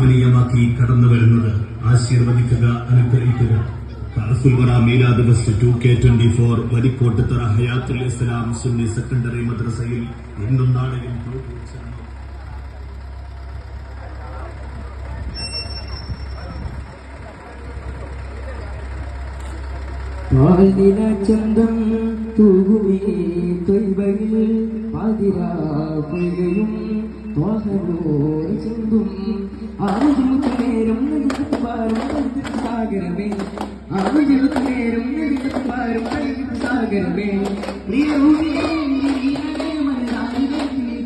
കമനീയമാക്കി കടന്നു വരുന്നത്. ആശീർവദിക്കുക, അനുഗ്രഹിക്കുക. റസൂൽവറ മീലാദ് ഫെസ്റ്റ് 2K24 വരിക്കോട്ടുതറ ഹയാത്തുൽ ഇസ്ലാം സുന്നി സെക്കൻഡറി മദ്രസയിൽ ഇന്നും നാളെയും ചന്തം തൂകുമേ തൊയ്ബയിൽ പാതിരാകുകയും ചിന്തും ആവശ്യമുത്തേരും സാഗരമേ ആവശ്യമുത്തേരും സാഗരമേ പ്രിയരൂപിയെ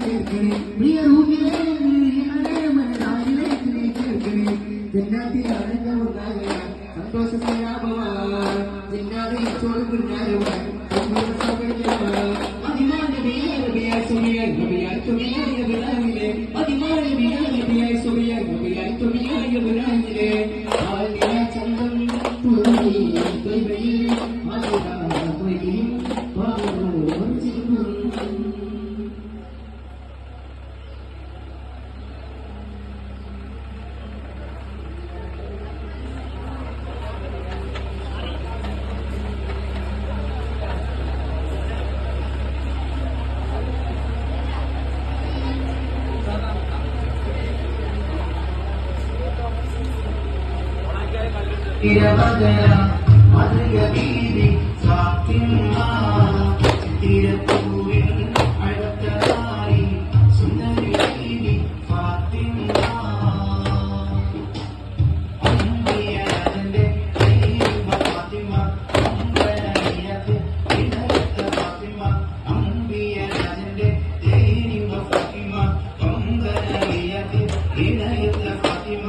ചേർക്കണേ പ്രിയരൂപിയെ ചേർക്കണേ ജന്നാത്തിലാണെന്നുണ്ടാകുക സന്തോഷ ജിന്നാതെ ചോറ് കുഞ്ഞാരുവാൻ മധുരവീതി തിരപ്പൂവിൽ അടുത്തതായി സുന്ദരി ഫാത്തിമ അമ്പിയന്റെ ഫാത്തിമ അമ്പലയത്ത് ഇടത്ത ഫാത്തിമ അമ്പിയന്റെ ഫാത്തിമ അമ്പലയത്ത് ഇടത്ത ഫാത്തിമ